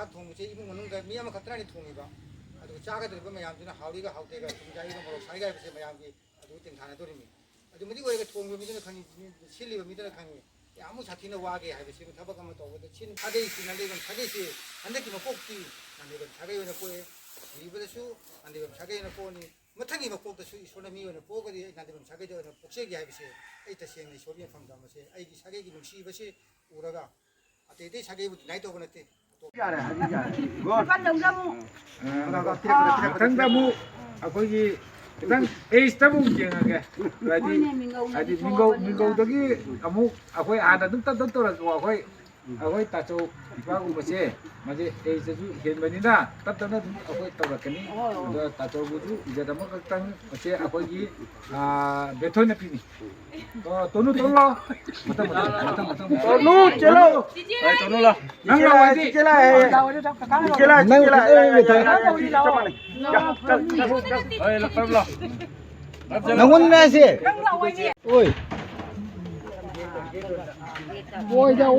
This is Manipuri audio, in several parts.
ꯆꯥꯛ ꯊꯣꯡꯕꯁꯦ ꯏꯃꯨꯡ ꯃꯅꯨꯡꯗ ꯃꯤ ꯑꯃꯈꯛꯇꯅꯤ ꯊꯣꯡꯉꯤꯕ ꯑꯗꯨꯒ ꯆꯥꯒꯗꯧꯔꯤꯕ ꯃꯌꯥꯝꯗꯨꯅ ꯍꯥꯎꯔꯤꯒ ꯍꯥꯎꯇꯦꯒ ꯊꯨꯝꯖꯥꯏꯒ ꯃꯣꯔꯣꯛ ꯁꯥꯏꯒ ꯍꯥꯏꯕꯁꯦ ꯃꯌꯥꯝꯒꯤ ꯑꯗꯨ ꯇꯦꯡꯊꯥꯅꯗꯣꯔꯤꯃꯤ ꯑꯗꯨꯃꯗꯤ ꯑꯣꯏꯔꯒ ꯊꯣꯡꯕ ꯃꯤꯗꯨꯅ ꯈꯪꯉꯤ ꯁꯤꯜꯂꯤꯕ ꯃꯤꯗꯨꯅ ꯈꯪꯉꯤ ꯌꯥꯝꯅ ꯁꯥꯊꯤꯅ ꯋꯥꯒꯦ ꯍꯥꯏꯕꯁꯤꯕꯨ ꯊꯕꯛ ꯑꯃ ꯇꯧꯕꯗ ꯁꯥꯒꯩꯁꯤ ꯅꯥꯟꯗꯩꯕꯝ ꯁꯥꯒꯩꯁꯤ ꯍꯟꯗꯛꯀꯤ ꯃꯄꯣꯛꯇꯤ ꯅꯥꯟꯗꯩꯕꯝ ꯁꯥꯒꯩ ꯑꯣꯏꯅ ꯄꯣꯛꯑꯦ ꯍꯤꯡꯕꯗꯁꯨ ꯅꯥꯟꯗꯩꯕꯝ ꯁꯥꯒꯩ ꯑꯣꯏꯅ ꯄꯣꯛꯑꯅꯤ ꯃꯊꯪꯒꯤ ꯃꯄꯣꯛꯇꯁꯨ ꯏꯁꯣꯔꯅ ꯃꯤ ꯑꯣꯏꯅ ꯄꯣꯛꯑꯒꯗꯤ ꯑꯩ ꯅꯥꯟꯗꯩꯕꯝ ꯁꯥꯒꯩꯗ ꯑꯣꯏꯅ ꯄꯣꯛꯆꯒꯦ ꯍꯥꯏꯕꯁꯦ ꯑꯩ ꯇꯁꯦꯡꯅ ꯏꯁꯣꯔꯒꯤ ꯃꯐꯝꯗ ꯃꯁꯦ ꯑꯩꯒꯤ ꯁꯥꯒꯩꯒꯤ ꯅꯨꯡꯁꯤꯕꯁꯤ ꯎꯔꯒ ꯑꯇꯩ ꯑꯇꯩ ꯁꯥꯒꯩꯕꯨ ꯗꯤꯅꯥꯏ ꯇꯧꯕ ꯅꯠꯇꯦ ꯃꯊꯪꯗ ꯑꯃꯨꯛ ꯑꯩꯈꯣꯏꯒꯤ ꯈꯤꯇꯪ ꯑꯦꯖꯇ ꯑꯃꯨꯛ ꯌꯦꯡꯉꯒꯦ ꯍꯥꯏꯗꯤ ꯃꯤꯡꯒꯧꯗꯒꯤ ꯑꯃꯨꯛ ꯑꯩꯈꯣꯏ ꯍꯥꯟꯅ ꯑꯗꯨꯝ ꯇꯞ ꯇꯧꯔꯁꯨ ꯑꯩꯈꯣꯏ ꯇꯥꯆꯧ ꯏꯄꯥꯒꯨꯝꯕꯁꯦ ꯃꯁꯤ ꯑꯦꯖꯇꯁꯨ ꯍꯦꯟꯕꯅꯤꯅ ꯇꯞ ꯇꯞꯅ ꯑꯗꯨꯝ ꯑꯩꯈꯣꯏ ꯇꯧꯔꯛꯀꯅꯤ ꯑꯗꯨꯒ ꯇꯥꯆꯧꯕꯨꯁꯨ ꯏꯖꯠ ꯑꯃꯈꯛꯇꯪ ꯃꯁꯤ ꯑꯩꯈꯣꯏꯒꯤ ꯕꯦꯊꯣꯏꯅ ꯄꯤꯅꯤ ꯇꯣꯅꯨ ꯂꯥꯛꯑꯣ ꯃꯊꯪ ꯇꯣꯅꯨ ꯆꯦꯂꯣ ꯇꯣꯅꯨ ꯂꯥꯛꯑꯣ ꯅꯪ ꯂꯥꯛꯑꯣ नंगोन से ओय ओइदा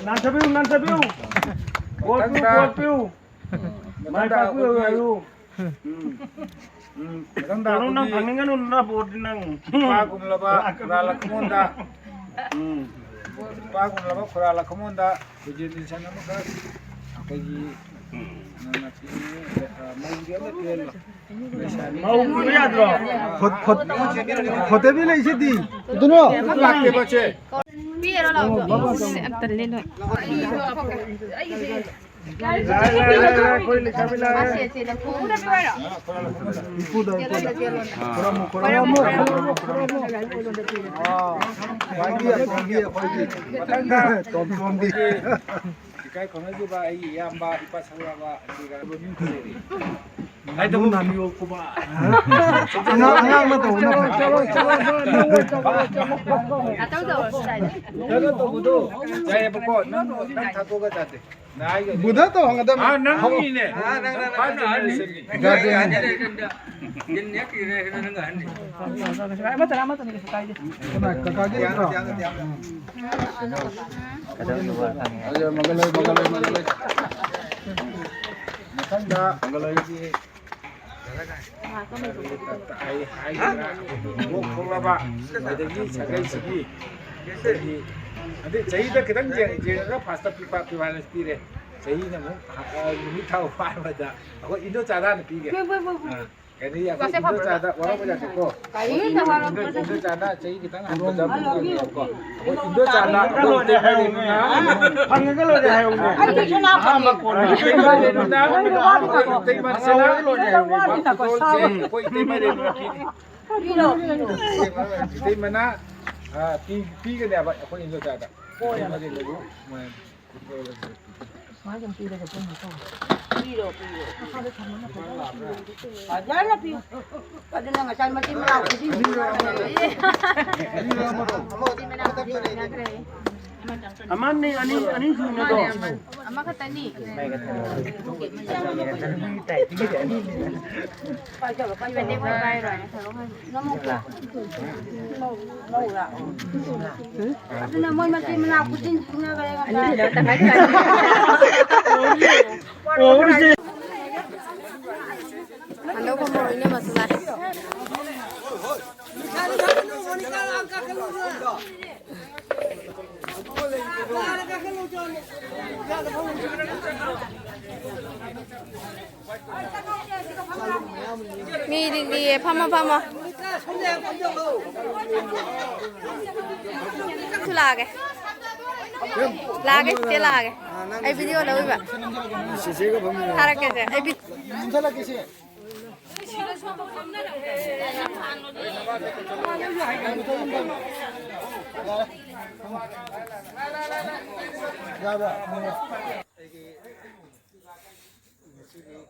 नानसबिउ गोलपिउ माइ पापिउ आयु ꯇꯧꯔꯣ ꯅꯪ ꯐꯪꯅꯤꯡꯒꯅꯨ ꯕꯣꯔꯗꯤ ꯅꯪ ꯄꯥꯒꯨꯝꯂꯕ ꯈꯨꯔꯥꯂꯈꯃꯣꯟꯗ ꯄꯥꯒꯨꯝꯂꯕ ꯈꯨꯔꯥꯂꯈꯃꯣꯟꯗ ꯄ꯭ꯔꯦꯖꯦꯟꯇꯦꯁꯟ ꯑꯃꯈꯛ ꯑꯩꯈꯣꯏꯒꯤ ꯃꯧ ꯌꯥꯗ꯭ꯔꯣ फोटे भी नहीं सी दी दोनों ꯂꯥꯛꯇꯦ ꯕꯆꯦ ꯄꯤꯔꯣ ꯂꯥꯛꯑꯣ ꯇꯜꯂꯦ ꯅꯣꯏ ꯑꯩꯈꯣꯏ ꯂꯩꯁꯥꯕꯤ ꯂꯥꯛꯑꯦ ꯏꯀꯥꯏ ꯈꯪꯅꯈꯤꯕ ꯑꯩꯒꯤ ꯏꯌꯥꯝꯕ ꯏꯄꯥ ꯁꯧꯔꯕ ꯑꯗꯨꯒ 하여튼 남이 없구만. 하나만 더 오나 Buddha to hang adam. Ah, nang ini. Nanti jahitnya kita jahitnya pasta pipa pire. Jahitnya mau minta tahu apa aja. Aku Indo cara nih pire. Jadi aku Indo cara orang punya teko. Indo cara jahit kita nggak bisa punya teko. Aku Indo cara kalau dia hayungnya, panggil kalau dia hayungnya. Ah makon. Terima tiga dia apa Indo cara. Aman nih, ani sudah tu. Ama kata ni. Pendek bye rồi. Nó mau masih menakutin semua kayak. Ini dah tengah jalan. Ando como ini masalah. 미리 파마 라게 제 라게 ai video đâu vậy thara cái gì ai video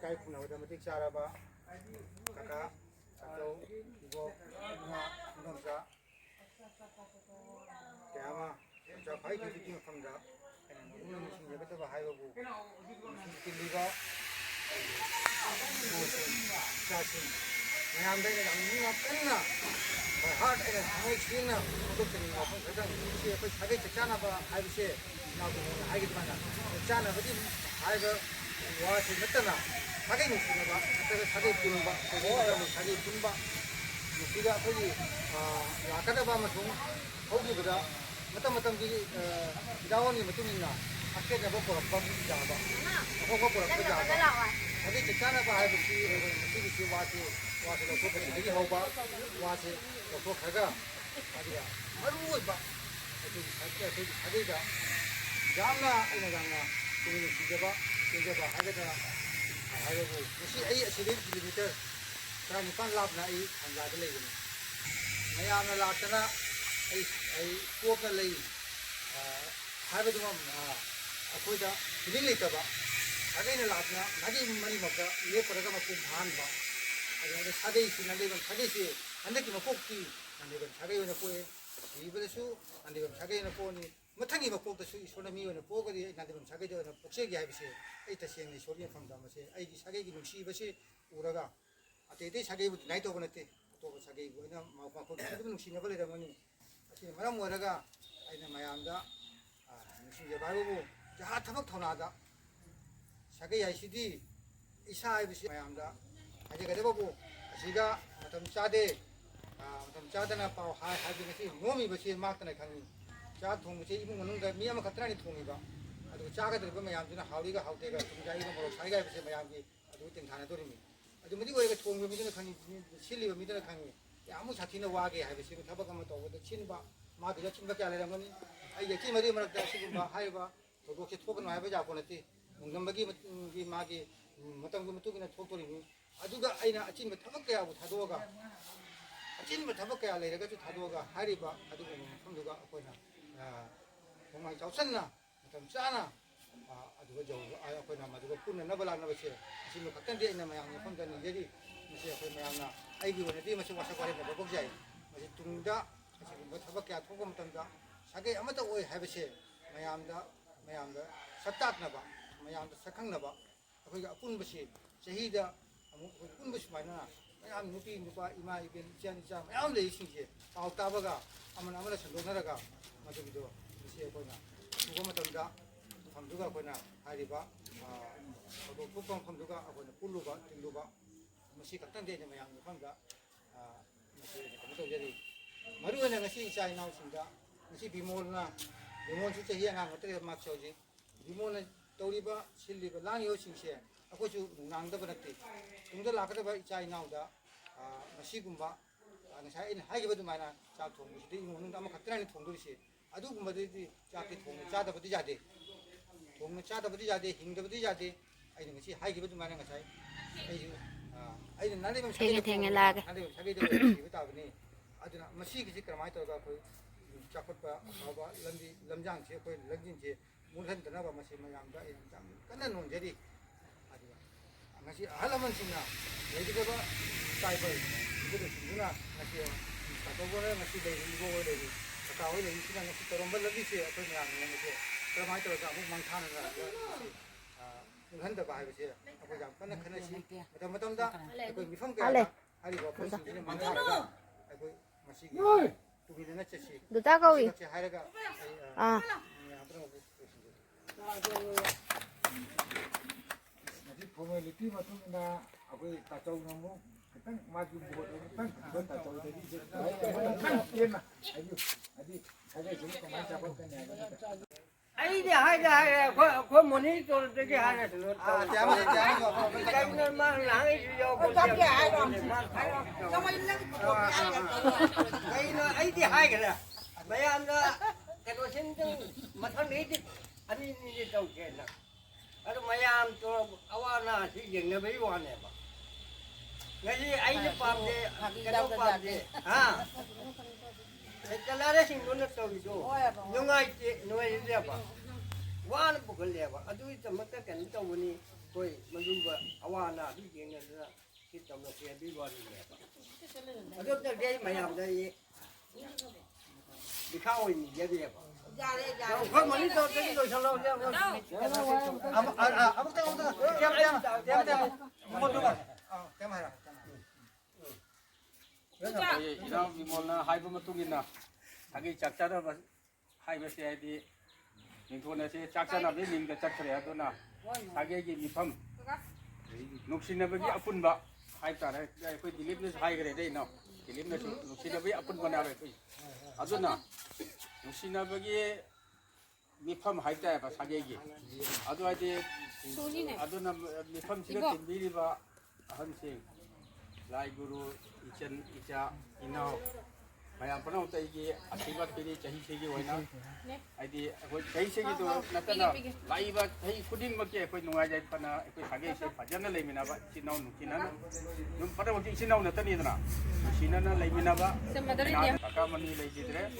Kai pun ada mati cara ba, kakak atau ibu, nonza, kiama, jauh kai kita juga faham ini mesti jaga tu bahaya bu, mesti liga, cacing, ꯃꯌꯥꯝꯗ ꯑꯩꯅ ꯌꯥꯝ ꯃꯤ ꯌꯥꯝ ꯀꯟꯅ ꯍꯥꯔꯠ ꯑꯩꯅ ꯊꯃꯣꯏ ꯁꯦꯡꯅ ꯐꯣꯡꯗꯣꯛꯆꯅꯤꯡꯕ ꯋꯥꯐꯝ ꯈꯛꯇꯪ ꯁꯤ ꯑꯩꯈꯣꯏ ꯁꯥꯒꯩ ꯆꯥꯛꯆꯥꯅꯕ ꯍꯥꯏꯕꯁꯦ ꯏꯅꯥꯎꯇꯣꯡꯅ ꯍꯥꯏꯈꯤꯗꯨꯃꯥꯏꯅ ꯆꯥꯅꯕꯗꯤ ꯍꯥꯏꯕ ꯋꯥꯁꯤ ꯅꯠꯇꯅ 사계 묵습니다. 그래서 사계 부른바, 사계 분바. 우리가 거기 아까도 보면 좀 거기보다 어떤 이다원이 무슨 있나 밖에 잡아 보러 잡아. 그거 보러 잡아. 거기 직장에 봐 해보시 무슨 와서 그거 되게 하고 와서 그거 가가 아니야. 바로 봐. 저기 사계가 장나 이거 장나 우리는 지져봐 하게다. 하고 혹시 이 11km 그러니까 랍나 이 한가들 레이네 마야나 라트나 이 코op나 레이 하베도 아코이다 딜링 레이터바 아게는 라트나 나게 머리 먹다 예 거라가 먹고 반바 아니 사대이 지나게는 사대시 안데기 먹고기 안데는 자게는 꼬에 이번에수 안데는 자게는 꼬니 मथंगी मकोक्तसु ईश्वर मीन पोगदी नादम सागेदो पोक्सेगी हाइबसे एई तसेंगनि सोरिया फमदामसे एई सागेगी नुसीबसे उरगा अतेदे सागेबु नाइतो बनते तो सागेबु इना माको दम नुसीनबा लेरमनि अति मरम वरगा आइना मयामदा नुसीजे बाबु जहा थबक थौनादा सागे याइसिदी इसा हाइबसे मयामदा हाजे गदेबु असिगा मतम चादना पाव हाइबसे मोमी बसे मातना खानी चा थोंगसे इमुंग मनुंग मी अमा खतरानि थोंगिबा अदु चागदरबा मयामदिना हावरिगा हावतेगा तुमजाइगा मरो साइगा बसे मयामगी अदु तेंथाना दोरिमि अदु मदि ओइगा थोंगबा मिदना खानि सिलिबा मिदना खानि यामु साथिना वागे हाइबसे थबक अमा तौबदा छिनबा मागिगा छिनबा क्या लेरमनि आई यति मदि मरकदा सिगुंबा हाइबा थोगोसे थोबन हाइबा जाकोनति मुंगमबगी मागी मतंगु मुतुगिना थोक्तोरिमि अदुगा आइना अचिनबा थबक कयाबु थादोगा अचिनबा थबक कया लेरगाजु थादोगा हारिबा अदुगु मफमदुगा अखोइना 정말 자우선나 좀 짜나 아두가 저 아야코나 마두가 푸는 나발라나 버시 지금 같은 데 있는 모양이 혼자는 이제리 이제 그 모양나 아이기 원에 마치 와서 거래 뭐 복자이 마치 둥다 지금 뭐 타박게 통금 던다 사게 아무도 오해 해버시 모양다 삭다나 봐 모양다 sakang나 봐 거기 아픈 버시 제히다 아무 버시 많아 ꯃꯌꯥꯝ ꯅꯨꯄꯤ ꯅꯨꯄꯥ ꯏꯃꯥ ꯏꯕꯦꯟ ꯏꯆꯥ ꯏꯆꯥ ꯃꯌꯥꯝ ꯂꯩꯁꯤꯡꯁꯦ ꯄꯥꯎ ꯇꯥꯕꯒ ꯑꯃꯅ ꯁꯟꯗꯣꯛꯅꯔꯒ ꯃꯗꯨꯒꯤꯗꯣ ꯃꯁꯤ ꯑꯩꯈꯣꯏꯅ ꯎꯕ ꯃꯇꯝꯗ ꯃꯐꯝꯗꯨꯒ ꯑꯩꯈꯣꯏꯅ ꯍꯥꯏꯔꯤꯕ ꯊꯧꯗꯣꯛ ꯊꯣꯛꯄ ꯃꯐꯝꯗꯨꯒ ꯑꯩꯈꯣꯏꯅ ꯄꯨꯜꯂꯨꯕ ꯇꯤꯜꯂꯨꯕ ꯃꯁꯤ ꯈꯛꯇꯪꯗꯤ ꯑꯩꯅ ꯃꯌꯥꯝꯒꯤ ꯃꯐꯝꯗ ꯃꯁꯤ ꯀꯩꯅꯣ ꯇꯧꯖꯔꯤ ꯃꯔꯨꯑꯣꯏꯅ ꯉꯁꯤ ꯏꯆꯥ ꯏꯅꯥꯎꯁꯤꯡꯗ ꯉꯁꯤ ꯕꯤꯃꯣꯜꯁꯨ ꯆꯍꯤ ꯑꯉꯥꯡ ꯅꯠꯇ꯭ꯔꯦ ꯃꯥꯛꯁ ꯍꯧꯖꯤꯛ ꯕꯤꯃꯣꯜꯅ ꯇꯧꯔꯤꯕ ꯁꯤꯜꯂꯤꯕ ꯂꯥꯡꯉꯤꯕꯁꯤꯡꯁꯦ ꯑꯩꯈꯣꯏꯁꯨ ꯅꯨꯡꯅꯥꯡꯗꯕ ꯅꯠꯇꯦ ꯇꯨꯡꯗ ꯂꯥꯛꯀꯗꯕ ꯏꯆꯥ ꯏꯅꯥꯎꯗ ꯃꯁꯤꯒꯨꯝꯕ ꯉꯁꯥꯏ ꯑꯩꯅ ꯍꯥꯏꯈꯤꯕ ꯑꯗꯨꯃꯥꯏꯅ ꯆꯥꯛ ꯊꯣꯡꯕꯁꯤꯗꯤ ꯏꯃꯨꯡ ꯃꯅꯨꯡꯗ ꯑꯃꯈꯛꯇꯅꯤ ꯊꯣꯡꯗꯣꯔꯤꯁꯤ ꯑꯗꯨꯒꯨꯝꯕꯗꯗꯤ ꯆꯥꯛꯇꯤ ꯊꯣꯡꯅ ꯆꯥꯗꯕꯗꯤ ꯌꯥꯗꯦ ꯊꯣꯡꯅ ꯆꯥꯗꯕꯗꯤ ꯌꯥꯗꯦ ꯍꯤꯡꯗꯕꯗꯤ ꯌꯥꯗꯦ ꯑꯩꯅ ꯉꯁꯤ ꯍꯥꯏꯈꯤꯕ ꯑꯗꯨꯃꯥꯏꯅ ꯉꯁꯥꯏ ꯑꯩꯁꯨ ꯑꯩꯅ ꯅꯥꯟꯗꯩꯕꯝ ꯁꯥꯒꯩꯗ ꯊꯤꯕ ꯇꯥꯕꯅꯤ ꯑꯗꯨꯅ ꯃꯁꯤꯒꯤꯁꯤ ꯀꯔꯝꯍꯥꯏꯅ ꯇꯧꯔꯒ ꯑꯩꯈꯣꯏ ꯆꯥꯎꯈꯠꯄ ꯑꯐꯕ ꯂꯝꯖꯥꯡꯁꯦ ꯑꯩꯈꯣꯏ ꯂꯝꯖꯤꯡꯁꯦ ꯃꯨꯠꯍꯟꯗꯅꯕ ꯃꯁꯤ ꯃꯌꯥꯝꯗ ꯑꯩ ꯌꯥꯝ ꯀꯟꯅ ꯅꯣꯟꯖꯔꯤ ꯑꯗꯨꯒ ꯉꯁꯤ ꯑꯍꯜ ꯂꯃꯟꯁꯤꯡꯅ ꯂꯩꯒꯗꯕ ꯇ꯭ꯔꯥꯏꯕꯦꯜ ꯏꯕꯨꯙꯧꯁꯤꯡꯗꯨꯅ ꯉꯁꯤ ꯇꯥꯇꯧꯕꯅ ꯉꯁꯤ ꯂꯩꯔꯤ ꯏꯕꯣꯍꯣꯏ ꯂꯩꯔꯤ ꯀꯀꯥ ꯍꯣꯏ ꯂꯩꯔꯤꯁꯤꯅ ꯉꯁꯤ ꯇꯧꯔꯝꯕ ꯂꯝꯕꯤꯁꯦ ꯑꯩꯈꯣꯏ ꯃꯌꯥꯝꯅ ꯉꯁꯤ ꯀꯔꯝꯍꯥꯏꯅ ꯇꯧꯔꯒ ꯑꯃꯨꯛ ꯃꯥꯡꯊꯥꯅꯅ ꯃꯁꯤ ꯎꯠꯍꯟꯗꯕ ꯍꯥꯏꯕꯁꯦ ꯑꯩꯈꯣꯏ ꯌꯥꯝ ꯀꯟꯅ ꯈꯟꯅꯁꯤ ꯃꯇꯝꯗ ꯑꯩꯈꯣꯏ ꯃꯤꯐꯝ ꯀꯌꯥꯗ ꯍꯥꯏꯔꯤꯕ ꯋꯥꯐꯝꯁꯤꯡꯁꯤꯅ ꯃꯥꯡꯊꯥꯔꯒ ꯑꯩꯈꯣꯏ ꯃꯁꯤꯒꯤ ꯇꯨꯡꯏꯟꯅ ꯆꯠꯁꯤ ꯃꯁꯤ ꯍꯥꯏꯔꯒ ꯑꯩ ꯃꯌꯥꯝ ꯄꯨꯝꯅꯃꯛ ꯃꯁꯤ ꯐꯣꯔꯃꯦꯂꯤꯇꯤ ꯃꯇꯨꯡ ꯏꯟꯅ ꯑꯩꯈꯣꯏ ꯇꯥꯆꯧꯅ ꯑꯃꯨꯛ ꯈꯤꯇꯪ ꯃꯥꯒꯤ ꯕꯣꯠ ꯑꯃꯨꯛꯇꯪ ꯑꯩꯈꯣꯏ ꯇꯥꯆꯧꯗꯒꯤ ꯈꯤꯇꯪ ꯄꯦꯟꯅ ꯍꯥꯏꯕꯤꯌꯨ ꯍꯥꯏꯗꯤ ꯁꯥꯒꯩꯁꯤꯕꯨ ꯀꯃꯥꯏꯅ ꯆꯥꯎꯈꯠꯀꯅꯤ ꯍꯥꯏꯕ ꯑꯩꯗꯤ ꯍꯥꯏꯗꯤ ꯑꯩꯈꯣꯏ ꯃꯣꯅꯤꯇꯣꯔꯗꯒꯤ ꯍꯥꯟꯅ ꯀꯩꯅꯣ ꯑꯩꯗꯤ ꯍꯥꯏꯈ꯭ꯔꯦ ꯃꯌꯥꯝꯅ ꯀꯩꯅꯣꯁꯤꯡꯗꯪ ꯃꯊꯪꯗꯩꯗꯤ ꯑꯅꯤꯗꯤ ꯇꯧꯒꯦꯅ ꯑꯗꯨ ꯃꯌꯥꯝ ꯑꯋꯥ ꯑꯅꯥꯁꯤ ꯌꯦꯡꯅꯕꯒꯤ ꯋꯥꯅꯦꯕ ꯉꯁꯤ ꯑꯩꯅ ꯄꯥꯝꯗꯦ ꯀꯩꯅꯣ ꯄꯥꯝꯗꯦ ꯀꯂꯥꯔꯁꯤꯡꯗꯨꯅ ꯇꯧꯔꯤꯗꯣ ꯅꯨꯡꯉꯥꯏꯇꯦ ꯅꯨꯡꯉꯥꯏꯔꯦꯕ ꯋꯥꯅ ꯄꯨꯈꯠꯂꯦꯕ ꯑꯗꯨꯒꯤꯗꯃꯛꯇ ꯀꯩꯅꯣ ꯇꯧꯕꯅꯤ ꯑꯩꯈꯣꯏ ꯃꯗꯨꯒ ꯑꯋꯥ ꯑꯅꯥ ꯑꯗꯨ ꯌꯦꯡꯅꯗꯅ ꯁꯤ ꯇꯧꯔꯛꯀꯦ ꯑꯗꯨꯒꯤ ꯋꯥꯔꯤꯅꯦꯕ ꯑꯗꯨꯗꯒꯤ ꯑꯩ ꯃꯌꯥꯝꯗ ꯑꯩ ꯃꯤꯈꯥ ꯑꯣꯏꯅ ꯅꯤꯖꯔꯤꯑꯕ ꯑꯩꯈꯣꯏ ꯃꯅꯤꯄꯨꯔꯗꯒꯤ ꯂꯣꯏꯁꯤꯜꯂꯛꯑꯣ 이나 비몰나 하이브 마뚱이나 자기 작자라 하이브시 아이디 닝토네시 작자나 비닝가 작자래 하도나 자기의 미품 녹시나버기 아픈바 하이타래 그 딜립네스 하이그래 데이나 딜립네스 녹시나버기 아픈바나래 그 아도나 녹시나버기 미품 하이타야 자기의 아도 아이디 아도나 미품 지가 딘비리바 한식 라이구루 이천 이자 이나오 마양 번호 때기 아시바 때기 자희 세기 와이나 아이디 그 자희 세기도 나타나 라이바 자희 쿠딩 먹게 그 농아자 있거나 그 가게에서 바전을 내미나봐 지나오 누키나 좀 받아 보지 지나오 나타니더나 지나나 내미나봐 아까만이 레이지드레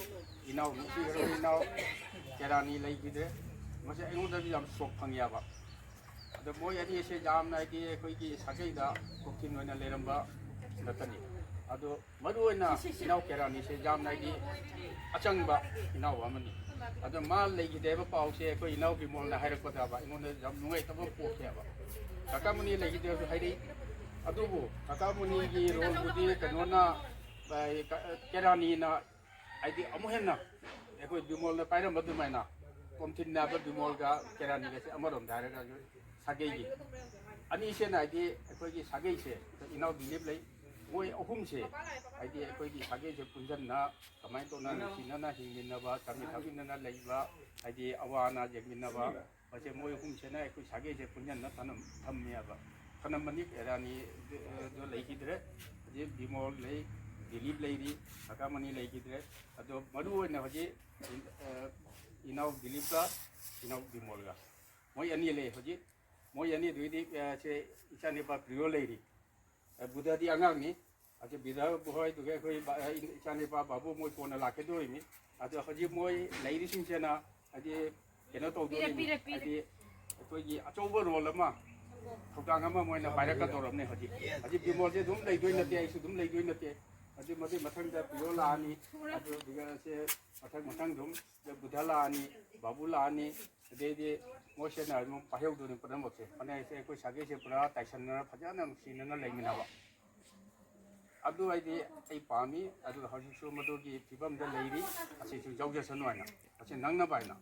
이나오 누키로 이나오 계란이 레이지드레 뭐지 이거도 좀 속팡이야봐 더 뭐야디에서 잠나이디 거기 사게이다 국팀원에 내려봐 나타니 아도 머루에나 이나오 계란이세 잠나이디 아창바 이나오 와머니 아도 말 레기 대바 파우세 그 이나오 비몰나 하이르거다 봐 이거는 좀 누가 있다고 포케야 봐 가까무니 레기 대서 하이리 아도부 가까무니기 롤부디 그노나 계란이나 아이디 아무했나 그 비몰나 파이라 머드마이나 꼼틴나버 비몰가 계란이가 아무런 다르가 사게기 아니세나 아이디 거기 사게이세 이나오 빌립레이 모이 어훔세 아이디 거기 사게이세 분전나 가만히 또나 지나나 힘민나바 잠이 답이나나 레이바 아이디 아와나 제민나바 어제 모이 훔세나 그 사게이세 분전나 타는 탐미야바 타는만이 에라니 저 레이기드레 이제 비몰 레이 빌립 레이디 아까만이 레이기드레 아도 머루에나 허지 이나오 빌립가 이나오 비몰가 모이 아니 레이 허지 moi ani duidi se ichani pa priyo leiri buddha di angang aje bidha boy tu ke koi ichani pa babu moi pona la ke doi mi aje haji moi leiri sing chena aje kena to do ni aje koi gi achoba rol ma thokang ma moi na baira ka dorom ne haji aje bimol je dum lei doi na te ai su dum lei doi na te aje mati mathang da priyo la ani aje diga se mathang dum buddha la ani babu la ani de 모셔나 뭐 바해오도는 그런 거지. 안에 이제 그 자기세 브라 다이선나 파자나 시나나 레미나바. 아두 아이디 이 밤이 아두 하시수 모두기 비범들 레이리 아시 주 저겨서 놓아나. 아시 낭나 바이나.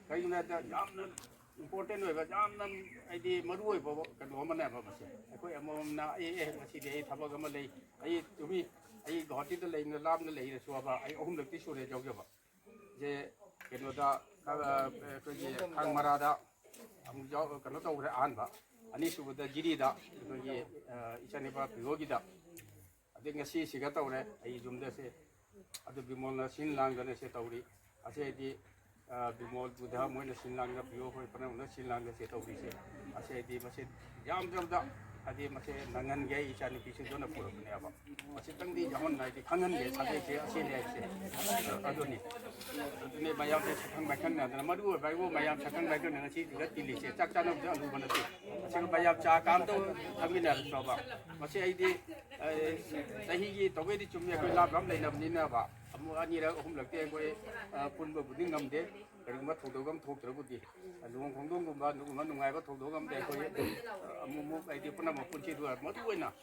가이나다 야는 important 왜 야는 아이디 머루에 뭐 그거만 해 봐보세요. 그 뭐나 에 같이 내 타바가 레이 아이 두미 아이 거티도 레이나 람나 레이를 수어봐. 아이 어흠덕티 쇼레 저겨봐. 이제 그노다 그게 강마라다 아무저 그노다 우리 안바 아니 수부다 지리다 그게 이찬이바 비고기다 아데 ngasi siga tawre ai jumdese adu bimolna sinlangane se tawri asedi bimol budha moina sinlanga bio hoi pana una sinlanga se tawri se asedi mase jam jamda adi mase nangan ge ichani pisu dona purune aba mase tangdi jamon nai di kangan ge sade se asele se adoni aduni bayam se thang bakan na na madu baiwo bayam sakang bakan na chi diga tili se chak chana bja alu banati mase bayam cha kam to thamina soba mase ai di sahi gi toge di chumya ko lab ram leina nina ba amu ani ra hum lakte ko punba buding ngamde 그리고 도도감 도들어보디 누군 공동금바 누구만 농아이가 도도감데 거기 아무무 아이디 뿐나 뭐 뿐치도 뭐도 왜나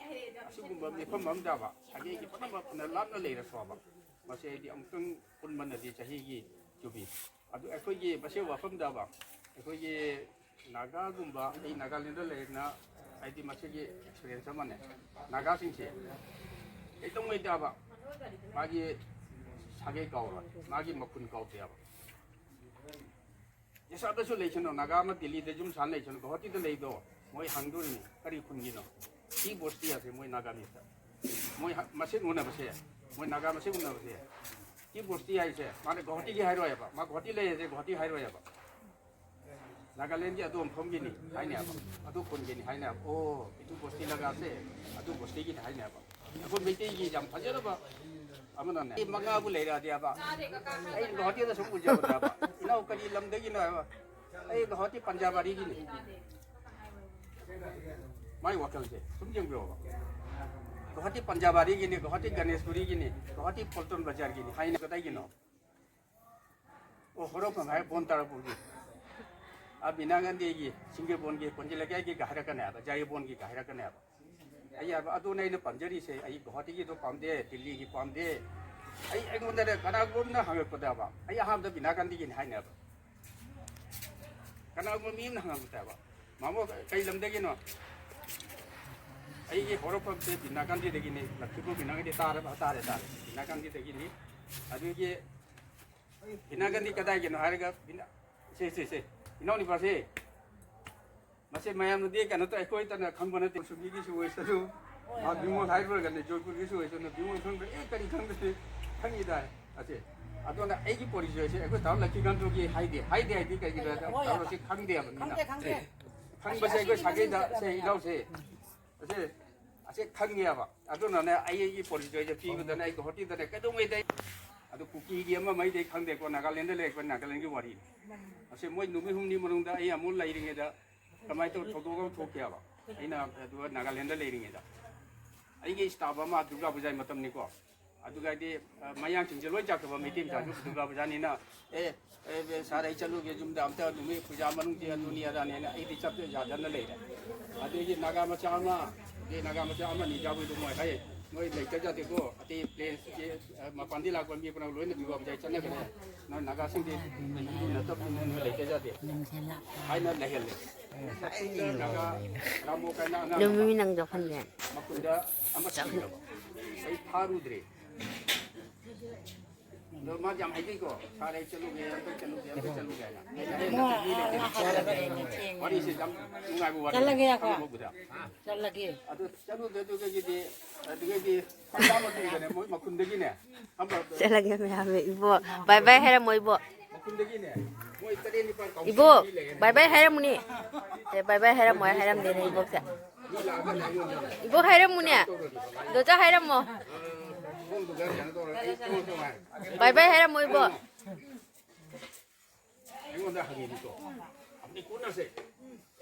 아시군바 메품 맘다바 자기기 뿐나 뭐 뿐나 람나 레이라서 봐 마세 아이디 엄청 뿐만나디 자기기 주비 아주 거기 마세 와품다바 거기 나가군바 이 나갈린데 레나 아이디 마세기 experience만네 나가신체 이동 메다바 마기 사게 가오라 마기 먹군 가오대야 जैसा तो ले चलो नागा में दिल्ली दे जुम सान ले चलो बहुत ही तो ले दो मोई हंगदुर में करी खुंगी नो की बोस्ती आसे मोई नागा में मोई मशीन होना बसे मोई नागा मशीन होना बसे की बोस्ती आई से माने गुवाहाटी की हाइरो आबा मा गुवाहाटी ले जे गुवाहाटी हाइरो आबा नागालैंड की अदो फम की नी हाइने आबा अदो खुन की नी हाइने आबा ओ इतु बोस्ती लगा से अदो बोस्ती की हाइने आबा अपन बेटे की जम फजरबा 아무나 이 막아부 내려야 돼 봐. 아이 어디에서 정부 잡아 봐. 이나오 까지 람대기 나. 아이 어디 반자바리기니. 많이 와kal제. 숨정 배워 봐. 어디 반자바리기니, 어디 가네스부리기니, 어디 폴톤 바자르기니. 하이네 거다기노. 오 호로파 마이 본따라 보기. 아 비나간데기 싱게 본게 본질레게 가하라까네 봐. 자이 본게 가하라까네 봐. ꯑꯩ ꯑꯗꯨꯅ ꯑꯩꯅ ꯄꯥꯝꯖꯔꯤꯁꯦ ꯑꯩ ꯒꯨꯋꯥꯍꯥꯇꯤꯒꯤꯗꯣ ꯄꯥꯝꯗꯦ ꯗꯤꯜꯂꯤꯒꯤ ꯄꯥꯝꯗꯦ ꯑꯩꯉꯣꯟꯗ ꯀꯅꯥꯒꯨꯝꯕꯅ ꯍꯪꯉꯛꯄꯗꯕ ꯑꯩ ꯑꯍꯥꯟꯕꯗ ꯕꯤꯅꯥ ꯒꯥꯟꯙꯤꯒꯤꯅꯤ ꯍꯥꯏꯅꯕ ꯀꯅꯥꯒꯨꯝꯕ ꯃꯤ ꯑꯃꯅ ꯍꯪꯉꯛꯄꯗꯕ ꯃꯥꯃꯣ ꯀꯩ ꯂꯝꯗꯒꯤꯅꯣ ꯑꯩꯒꯤ ꯍꯧꯔꯛꯐꯝꯁꯦ ꯕꯤꯅꯥ ꯒꯥꯟꯙꯤꯗꯒꯤꯅꯤ ꯂꯛꯈꯤꯄꯨꯔ ꯕꯤꯅꯥ ꯒꯥꯟꯙꯤ ꯇꯥꯔꯦ ꯕꯤꯅꯥ ꯒꯥꯟꯙꯤꯗꯒꯤꯅꯤ ꯑꯗꯨꯒꯤ ꯕꯤꯅꯥ ꯒꯥꯟꯙꯤ ꯀꯗꯥꯏꯒꯤꯅꯣ ꯍꯥꯏꯔꯒ ꯁꯦ ꯏꯅꯥꯎꯅꯨꯄꯥꯁꯦ ꯃꯁꯤ ꯃꯌꯥꯝꯅꯗꯤ ꯀꯩꯅꯣ ꯇꯧ ꯑꯩꯈꯣꯏꯇꯅ ꯈꯪꯕ ꯅꯠꯇꯦ ꯁꯨꯕꯤꯒꯤꯁꯨ ꯑꯣꯏꯁꯅꯨ ꯕꯤꯃꯣꯜ ꯍꯥꯏꯔꯨꯔꯒꯅꯦ ꯖꯣꯏꯄꯨꯔꯒꯤꯁꯨ ꯑꯣꯏꯁꯅꯨ ꯕꯤꯃꯣꯜ ꯈꯪꯗ꯭ꯔꯦ ꯀꯔꯤ ꯈꯪꯗ꯭ꯔꯦ ꯈꯪꯉꯤꯗ ꯑꯁꯦ ꯑꯗꯨꯅ ꯑꯩꯒꯤ ꯄꯣꯔꯤꯆꯣꯏꯁꯦ ꯑꯩꯈꯣꯏ ꯇꯥꯎ ꯂꯛꯈꯤꯀꯥꯟꯇꯒꯤ ꯍꯥꯏꯗꯤ ꯀꯩꯒꯤꯅꯣ ꯇꯥꯎꯔꯁꯤ ꯈꯪꯗꯦꯕ ꯃꯤꯅ ꯈꯪꯕꯁꯦ ꯑꯩꯈꯣꯏ ꯁꯥꯒꯩꯗ ꯁꯦ ꯏꯅꯥꯎꯁꯦ ꯑꯁꯦ ꯈꯪꯉꯦꯕ ꯑꯗꯨꯅꯅꯦ ꯑꯩꯒꯤ ꯄꯣꯔꯤꯆꯣꯏꯁꯦ ꯄꯤꯕꯗꯅ ꯑꯩ ꯒꯨꯋꯥꯍꯥꯇꯤꯗꯅꯦ ꯀꯩꯗꯧꯉꯩꯗ ꯑꯗꯨ ꯀꯨꯀꯤꯒꯤ ꯑꯃ ꯃꯩꯗꯩ ꯈꯪꯗꯦꯀꯣ ꯅꯥꯒꯥꯂꯦꯟꯗ ꯂꯩꯔꯛꯄ ꯅꯥꯒꯥꯂꯦꯟꯒꯤ ꯋꯥꯔꯤꯅꯤ ꯑꯁꯦ ꯃꯣꯏ ꯅꯨꯃꯤꯠ ꯍꯨꯝꯅꯤ ꯃꯅꯨꯡꯗ ꯑꯩ ꯑꯃꯨꯛ ꯂꯩꯔꯤꯉꯩꯗ ꯀꯃꯥꯏꯅ ꯇꯧ ꯊꯧꯗꯣꯛ ꯑꯃ ꯊꯣꯛꯀꯦꯕ ꯑꯩꯅ ꯑꯗꯨꯒ ꯅꯥꯒꯥꯂꯦꯟꯗ ꯂꯩꯔꯤꯉꯩꯗ ꯑꯩꯒꯤ ꯏꯁꯇꯥꯐ ꯑꯃ ꯗꯨꯔꯒꯥ ꯄꯨꯖꯥꯒꯤ ꯃꯇꯝꯅꯤꯀꯣ ꯑꯗꯨꯒꯗꯤ ꯃꯌꯥꯡꯁꯤꯡꯁꯦ ꯂꯣꯏ ꯆꯠꯈ꯭ꯔꯕ ꯃꯩꯇꯩ ꯃꯆꯥꯁꯨ ꯗꯨꯔꯒꯥ ꯄꯨꯖꯥꯅꯤꯅ ꯁꯥꯔ ꯑꯩ ꯆꯠꯂꯨꯒꯦ ꯌꯨꯝꯗ ꯑꯝꯇ ꯅꯨꯃꯤꯠ ꯄꯨꯖꯥ ꯃꯅꯨꯡꯁꯦ ꯑꯗꯨꯅꯤ ꯑꯗꯥꯅꯦꯅ ꯑꯩꯗꯤ ꯆꯠꯄ ꯌꯥꯗꯅ ꯂꯩꯔꯦ ꯑꯗꯒꯤ ꯅꯥꯒꯥ ꯃꯆꯥ ꯑꯃ ꯅꯤꯖꯥꯕꯩꯗꯣ ꯃꯣꯏ ꯍꯥꯏ ꯅꯣꯏ ꯂꯩꯇꯖꯥꯗꯦꯀꯣ ꯑꯇꯩ ꯄ꯭ꯂꯦꯟꯁꯦ ꯃꯄꯥꯟꯗꯤ ꯂꯥꯛꯄ ꯃꯤ ꯄꯨꯝꯅꯃꯛ ꯂꯣꯏꯅ ꯗꯨꯔꯒꯥ ꯄꯨꯖꯥ ꯆꯠꯅꯈ꯭ꯔꯦ ꯅꯣꯏ ꯅꯥꯒꯥꯁꯤꯡꯗꯤ ꯅꯠꯇꯕꯅꯤꯅ ꯅꯣꯏ ꯂꯩꯇꯖꯥꯗꯦ ꯍꯥꯏꯅ ꯂꯩꯍꯜꯂꯦ ꯅꯥꯒꯥ ꯔꯥꯃꯣ ꯀꯥꯏꯅ ꯑꯉꯥꯡ ꯅꯨꯃꯤ ꯅꯪ ꯖꯣꯈꯟꯅꯦ ꯃꯈꯨꯟꯗ ꯑꯃ ꯆꯪꯈ꯭ꯔꯕ ꯑꯩ ꯐꯥꯔꯨꯗ꯭ꯔꯦ ꯑꯗꯣ ꯃꯥꯗꯤ ꯌꯥꯝ ꯍꯩꯖꯩꯀꯣ ꯁꯥꯔ ꯑꯩ ꯆꯠꯂꯨꯒꯦ ꯑꯝꯇ ꯆꯠꯂꯨꯒꯦ ꯍꯥꯏꯅ ꯋꯥꯔꯤꯁꯦ ꯌꯥꯝ ꯅꯨꯡꯉꯥꯏꯕ ꯋꯥꯔꯤ ꯈꯪꯕꯕꯨꯗ ꯆꯠꯂꯒꯦ ꯑꯗꯨ ꯆꯠꯂꯨꯗꯦ ꯑꯗꯨꯒꯩꯗꯤ ꯍꯞꯇꯥ ꯃꯇꯨꯡꯗꯅꯦ ꯃꯣꯏ ꯃꯈꯨꯟꯗꯒꯤꯅꯦ ꯆꯠꯂꯒꯦ ꯃꯌꯥꯝ ꯏꯕꯣ ꯕꯥꯏ ꯕꯥꯏ ꯍꯥꯏꯔꯝꯃꯣꯏꯕꯣ ꯃꯈꯨꯟꯗꯒꯤꯅꯦ ꯃꯣꯏ 7-8 ꯀꯥꯎꯟꯁꯤꯜ 이보 ꯃꯤ ꯂꯩꯌꯦ 바이바이 하람무니 바이바이 하람뭐야 하람되네 이복사 이복 하람무니야 너자 하람뭐 바이바이 하람뭐 이보 ꯑꯩꯉꯣꯟꯗ ꯍꯪꯉꯤꯅꯤ ꯇꯣ ꯑꯝꯅꯤ ꯀꯣꯟꯅꯁꯦ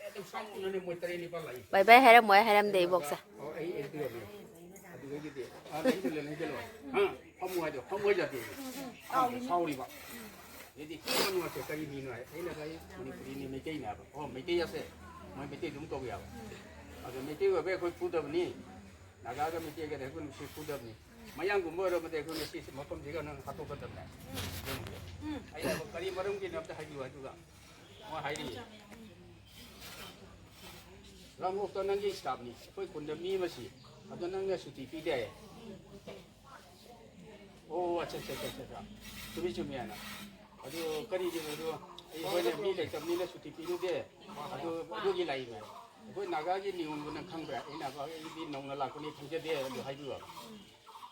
ꯑꯗꯨꯝ ꯁꯥꯡꯅꯅꯦ ꯃꯣꯏ 7-8 ꯂꯥꯛꯏ 바이바이 하람뭐야 하람돼 이복사 ꯑꯩ ꯑꯗꯨꯒꯗꯤ ꯑꯗꯨꯒꯤꯗꯤ ꯂꯩꯒꯂꯣ ꯐꯝꯃꯨ ꯍꯥꯏꯗꯣ ꯐꯝꯃꯨ ꯍꯥꯏꯖꯗꯦ ꯁꯥꯎꯔꯤꯕ ꯑꯗꯩꯗꯤ ꯀꯤꯕ ꯅꯨꯡꯉꯥꯏꯇꯦ ꯀꯔꯤ ꯃꯤꯅꯣ ꯍꯥꯏ ꯑꯩꯅ ꯑꯩ ꯃꯅꯤꯄꯨꯔꯤꯅꯤ ꯃꯩꯇꯩꯅꯦ ꯍꯥꯏꯕ ꯃꯩꯇꯩ ꯑꯁꯦ ꯃꯣꯏ ꯃꯩꯇꯩ ꯑꯗꯨꯝ ꯇꯧꯕ ꯌꯥꯕ ꯑꯗꯣ ꯃꯩꯇꯩ ꯑꯣꯏꯕ ꯑꯩꯈꯣꯏ ꯐꯨꯗꯕꯅꯤ ꯅꯥꯒꯥꯒ ꯃꯩꯇꯩꯒꯗꯤ ꯑꯩꯈꯣꯏ ꯅꯨꯡꯁꯤ ꯐꯨꯗꯕꯅꯤ ꯃꯌꯥꯡꯒꯨꯝꯕ ꯑꯣꯏꯔꯕꯗꯤ ꯑꯩꯈꯣꯏ ꯉꯁꯤ ꯃꯐꯝꯁꯤꯒ ꯅꯪ ꯍꯥꯠꯇꯣꯛꯀꯗꯕꯅꯦ ꯑꯩꯅ ꯀꯔꯤ ꯃꯔꯝꯒꯤꯅꯣ ꯑꯝꯇ ꯍꯥꯏꯕꯤꯌꯨ ꯑꯗꯨꯒ ꯃꯣꯏ ꯍꯥꯏꯔꯤꯌꯦ ꯔꯥꯃꯣꯛꯇ ꯅꯪꯒꯤ ꯏꯁꯇꯥꯐꯅꯤ ꯑꯩꯈꯣꯏ ꯈꯨꯟꯗ ꯃꯤ ꯑꯃ ꯁꯤ ꯑꯗꯣ ꯅꯪꯅ ꯁꯨꯇꯤ ꯄꯤꯗꯦ ꯍꯥꯏꯌꯦ ꯑꯣ ꯑꯠꯆꯥ ꯆꯨꯝꯃꯤ ꯍꯥꯏꯅ ꯑꯗꯨ ꯀꯔꯤꯒꯤꯅꯣ ꯑꯗꯨ ꯑꯩꯈꯣꯏꯅ ꯃꯤ ꯂꯩꯇꯕꯅꯤꯅ ꯁꯨꯇꯤ ꯄꯤꯔꯨꯗꯦ ꯑꯗꯨꯒꯤ ꯂꯥꯛꯏꯅꯦ ꯑꯩꯈꯣꯏ ꯅꯥꯒꯥꯒꯤ ꯅꯤꯌꯣꯝꯗꯨ ꯅꯪ ꯈꯪꯕ꯭ꯔꯥ ꯑꯩꯅ ꯑꯩꯗꯤ ꯅꯧꯅ ꯂꯥꯛꯄꯅꯤ ꯈꯪꯖꯗꯦ ꯑꯗꯨ ꯍꯥꯏꯕꯤꯌꯨ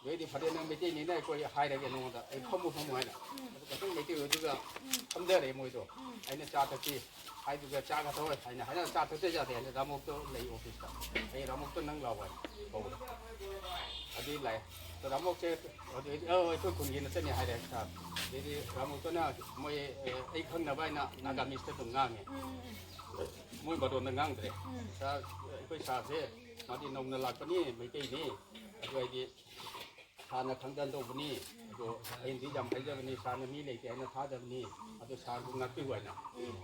ꯑꯗꯨꯗꯤ ꯐꯔꯦ ꯅꯪ ꯃꯩꯇꯩꯅꯤꯅ ꯑꯩꯈꯣꯏ ꯍꯥꯏꯔꯒꯦ ꯅꯉꯣꯟꯗ ꯑꯩ ꯐꯝꯃꯨ ꯍꯥꯏꯅ ꯑꯗꯨ ꯈꯛꯇꯪ ꯃꯩꯇꯩ ꯑꯣꯏꯗꯨꯒ ꯐꯝꯊꯔꯦ ꯃꯣꯏꯗꯣ ꯑꯩꯅ ꯆꯥ ꯊꯛꯁꯤ ꯍꯥꯏꯗꯨꯒ ꯆꯥꯒ ꯊꯧꯋꯦ ꯍꯥꯏꯅ ꯆꯥ ꯊꯛꯇ ꯌꯥꯗꯦ ꯍꯥꯏꯅ ꯔꯥꯃꯣꯛꯇ ꯂꯩ ꯑꯣꯐꯤꯁꯇ ꯑꯩ ꯔꯥꯃꯣꯛꯇ ꯅꯪ ꯂꯥꯛꯑꯣ ꯍꯥꯏꯅ ꯀꯧꯕꯗ ꯑꯗꯨꯗꯤ ꯂꯥꯛꯑꯦ ꯔꯥꯃꯣꯛꯁꯦ ꯑꯩꯈꯣꯏ ꯈꯨꯟꯒꯤ ꯅꯠꯇꯅꯤ ꯍꯥꯏꯔꯦ ꯁꯥꯔ ꯑꯗꯩꯗꯤ ꯔꯥꯃꯣꯛꯇꯅ ꯃꯣꯏ ꯑꯩ ꯈꯪꯅꯕ ꯍꯥꯏꯅ ꯅꯥꯒꯥꯃꯤꯁꯇ ꯑꯗꯨꯝ ꯉꯥꯡꯉꯦ ꯃꯣꯏ ꯕꯗꯣꯟꯗ ꯉꯥꯡꯗ꯭ꯔꯦ ꯁꯥꯔ ꯑꯩꯈꯣꯏ ꯁꯥꯔꯁꯦ ꯃꯥꯗꯤ ꯅꯧꯅ ꯂꯥꯛꯄꯅꯤ ꯃꯩꯇꯩꯅꯤ ꯑꯗꯨ ꯑꯩꯗꯤ ꯁꯥꯔꯅ ꯈꯪꯗꯅ ꯇꯧꯕꯅꯤ ꯑꯗꯣ ꯑꯩꯅꯗꯤ ꯌꯥꯝ ꯍꯩꯖꯕꯅꯤ ꯁꯥꯔꯅ ꯃꯤ ꯂꯩꯇꯦ ꯍꯥꯏꯅ ꯊꯥꯗꯕꯅꯤ ꯑꯗꯣ ꯁꯥꯔꯕꯨ ꯉꯥꯛꯄꯤꯌꯨ ꯍꯥꯏꯅ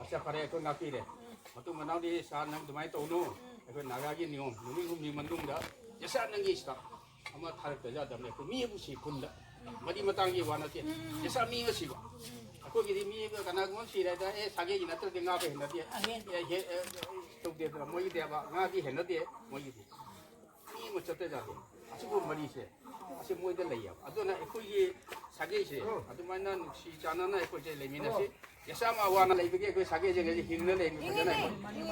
ꯑꯁ ꯐꯔꯦ ꯑꯩꯈꯣꯏ ꯉꯥꯛꯄꯤꯔꯦ ꯃꯇꯨꯡ ꯃꯅꯥꯎꯗꯤ ꯁꯥꯔ ꯅꯪ ꯑꯗꯨꯃꯥꯏꯅ ꯇꯧꯅꯨ ꯑꯩꯈꯣꯏ ꯅꯥꯒꯥꯒꯤ ꯅꯤꯌꯣꯝ ꯅꯨꯃꯤꯠ ꯍꯨꯝꯅꯤ ꯃꯇꯨꯡꯗ ꯌꯦꯁꯥ ꯅꯪꯒꯤ ꯏꯁꯇꯥꯐ ꯑꯃ ꯊꯥꯔꯛꯇ ꯌꯥꯗꯕꯅꯤ ꯑꯩꯈꯣꯏ ꯃꯤ ꯑꯃ ꯁꯤ ꯈꯨꯟꯗ ꯃꯔꯤ ꯃꯇꯥꯡꯒꯤ ꯋꯥ ꯅꯠꯇꯦ ꯌꯦꯁꯥ ꯃꯤ ꯑꯃ ꯁꯤꯕ ꯑꯩꯈꯣꯏꯒꯤꯗꯤ ꯃꯤ ꯀꯅꯥꯒꯨꯝꯕ ꯁꯤꯔꯦꯗ ꯁꯥꯒꯩꯒꯤ ꯅꯠꯇ꯭ꯔꯗꯤ ꯉꯥꯕ ꯍꯦꯟꯅꯗꯦ ꯇꯧꯗꯦꯗꯅ ꯃꯣꯏꯒꯤꯗꯤ ꯉꯥꯗꯤ ꯍꯦꯟꯅꯗꯦ ꯃꯣꯏꯒꯤꯗꯤ ꯃꯤ ꯑꯃ ꯆꯠꯇ ꯌꯥꯗꯦ ꯑꯁꯤꯒꯨꯝꯕ ꯃꯔꯤꯁꯦ ꯑꯁꯤ ꯃꯣꯏꯗ ꯂꯩꯌꯦꯕ ꯑꯗꯨꯅ ꯑꯩꯈꯣꯏꯒꯤ ꯁꯥꯒꯩꯁꯦ ꯑꯗꯨꯃꯥꯏꯅ ꯅꯨꯡꯁꯤ ꯆꯥꯟꯅꯅ ꯑꯩꯈꯣꯏꯁꯦ ꯂꯩꯃꯤꯟꯅꯁꯤ ꯌꯦꯁꯥ ꯋꯥꯅ ꯂꯩꯕꯒꯤ ꯑꯩꯈꯣꯏ ꯁꯥꯒꯩꯁꯦ ꯍꯤꯡꯅ ꯂꯩꯔꯤ ꯐꯖꯅ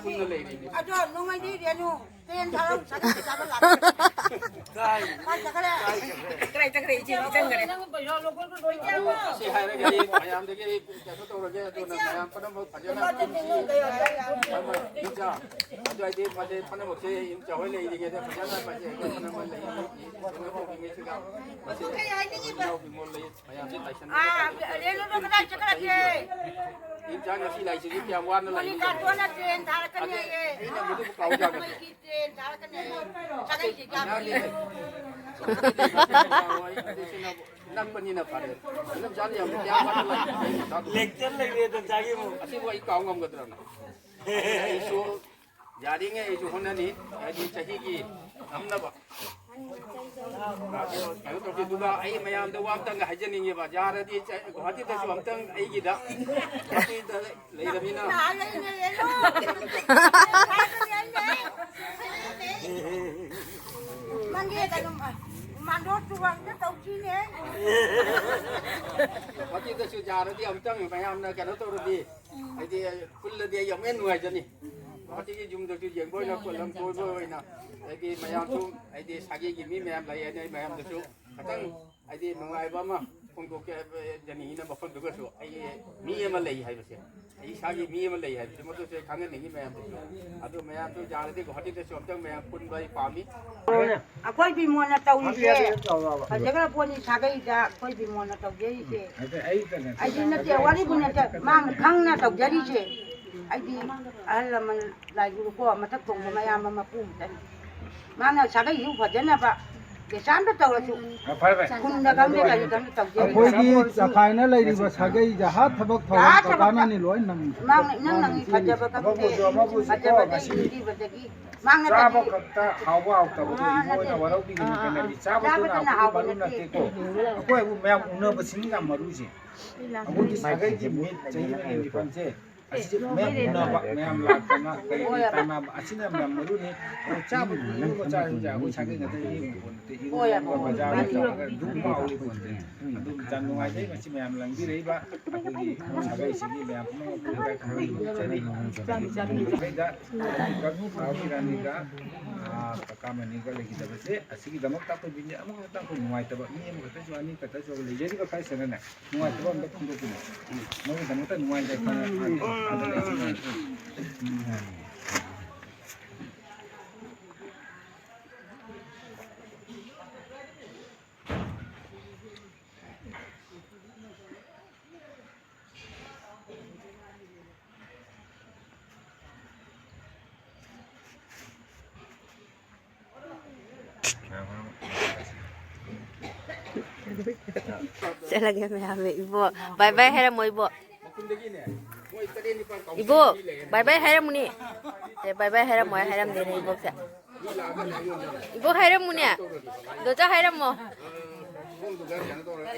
ꯄꯨꯟꯅ ꯂꯩꯔꯤꯅꯤ ꯑꯗꯣ ꯅꯣꯡꯃꯩꯗꯤ ꯔꯦꯅꯨ ꯇ꯭ꯔꯦꯟ ꯊꯥꯔꯛ ꯁꯥꯒꯩ ꯆꯥꯕ ꯀꯔꯥꯏ ꯆꯠꯈ꯭ꯔꯦ ꯏꯆꯦ ꯆꯪꯈ꯭ꯔꯦ ꯑꯁꯤ ꯍꯥꯏꯔꯒ ꯑꯩ ꯃꯌꯥꯝꯗꯒꯤ ꯀꯩꯅꯣ ꯇꯧꯔꯒꯦ ꯑꯗꯨꯅ ꯃꯌꯥꯝ ꯄꯨꯝꯅꯃꯛ ꯐꯖꯅ ꯏꯆꯥ ꯑꯗꯨꯋꯥꯏꯗꯤ ꯃꯁꯤ ꯄꯨꯝꯅꯃꯛꯁꯦ ꯏꯆꯥ ꯍꯣꯏ ꯂꯩꯔꯤꯉꯩꯗ ꯐꯖꯅ ꯃꯁꯤ ꯑꯩꯈꯣꯏ ꯄꯨꯝꯅꯃꯛ ꯂꯩꯔꯤ ꯀꯩꯅꯣ ꯇꯧꯔꯤꯉꯩꯁꯤꯗ ꯃꯁꯤ ꯏꯅꯥꯎ ꯕꯤꯃꯣꯜ ꯂꯩ ꯃꯌꯥꯝꯁꯦ ꯏꯆꯥ ꯉꯁꯤ ꯂꯥꯛꯏꯁꯤꯗꯤ ꯀꯌꯥꯝ ꯋꯥꯅ ꯂꯥꯛꯏꯅꯤ ꯇ꯭ꯔꯦꯟ ꯊꯥꯔꯛꯀꯅꯤ ꯑꯩꯅ ꯃꯗꯨꯕꯨ ꯀꯥꯎꯖꯒꯗ꯭ꯔꯦ ꯇ꯭ꯔꯦꯟ ꯊꯥꯔꯛꯀꯅꯤ ꯁꯥꯒꯩꯒꯤ ꯅꯛꯄꯅꯤꯅ ꯐꯔꯦ ꯑꯗꯨꯝ ꯆꯥꯅ ꯌꯥꯝ ꯀꯌꯥꯝ ꯋꯥꯅ ꯂꯥꯛꯏ ꯂꯦꯛꯆꯔ ꯂꯩꯔꯦ ꯑꯗꯨꯝ ꯆꯥꯒꯦ ꯑꯁꯤꯕꯨ ꯑꯩ ꯀꯥꯎ ꯉꯝꯒꯗ꯭ꯔꯅ ꯑꯩꯁꯨ 야링에 이제 혼나니 아니 자기기 남나봐 그래도 또 누가 아이 마야도 왕땅 하자닝이 봐 야라디 어디다서 왕땅 아이기다 어디다 레이라미나 어디다서 야라디 왕땅 마야나 그래도 아이디 풀러디 영엔 누아잖니 어디게 좀더 연보이나 꼴랑 보이나 아이디 마야도 아이디 사기기 미매암 라이네 마야도서 가장 아이디 농아이바마 공고게 전이나 먹을 그것도 아이 미에만 레이 하이버세 이 사기 미에만 레이 하이버세 모두 제 강에 내기 마야도 아도 마야도 자르디 어디다서 엄청 마야 꾼바이 밤이 아코이 비모나 타우이제 제가 보니 사가이다 코이 비모나 타우제이제 아이들은 아이디나 때 와리부나 망 강나 타우제리제 아이디 알라만 라이구고 마탁 동고 마야마 마품 망나 사가이 유 버전나 봐 계산도 타우라주 발발 군나 감데 가지 감 타우제 ꯑꯩꯈꯣꯏꯒꯤ ꯆꯈꯥꯏꯅ ꯂꯩꯔꯤꯕ ꯁꯥꯒꯩ ꯖꯍꯥ ꯊꯕꯛ ꯊꯧꯔꯝ ꯀꯀꯥꯅꯅꯤ ꯂꯣꯏ ꯅꯪꯉꯤ 망 낭낭이 가져봐 감데 가져봐 이리버데기 망나 चाबो खत्ता हावा आवता वो मोना वरौदी गिन कने चाबो तो ना मरु न तेको कोइ वो मैं उन बसिन ना मरु जे अब की सागै जी मिट चाहिँ ने डिफरेंस से असि मैं उन बा मैं हम लातना कई तना असिना मैं मरु ने चाबो न को चा जा को सागै न ते नि बोनते इ को बजार दु माउली बोनते अदु जानु आइ चाहिँ मसि मैं हम लंगी रही बा अकोगी सागै सिगी मैं अपनो पुरा खरै चाहिँ बेदा कनु पाउरानी का ककामनिगा लेकिदबसे असिगी दमक ता बिनि अमक ता को नुवाइतब नि अमक ता जुआनी कता जो लेजेरि का फाइ सनना नुवाइतब अमक खुंदो कुन नो दमक ता नुवाइ जाय खाना Saya lagi ambil ibu. Bye bye haram mo ibu. kundagi네 뭐 이따리니 빠 Ibu, bye bye haram muni. Bye bye haram mo haram dene ibu sa. Ibu haram muni ya. Doja haram mo. 공도가 안 돌아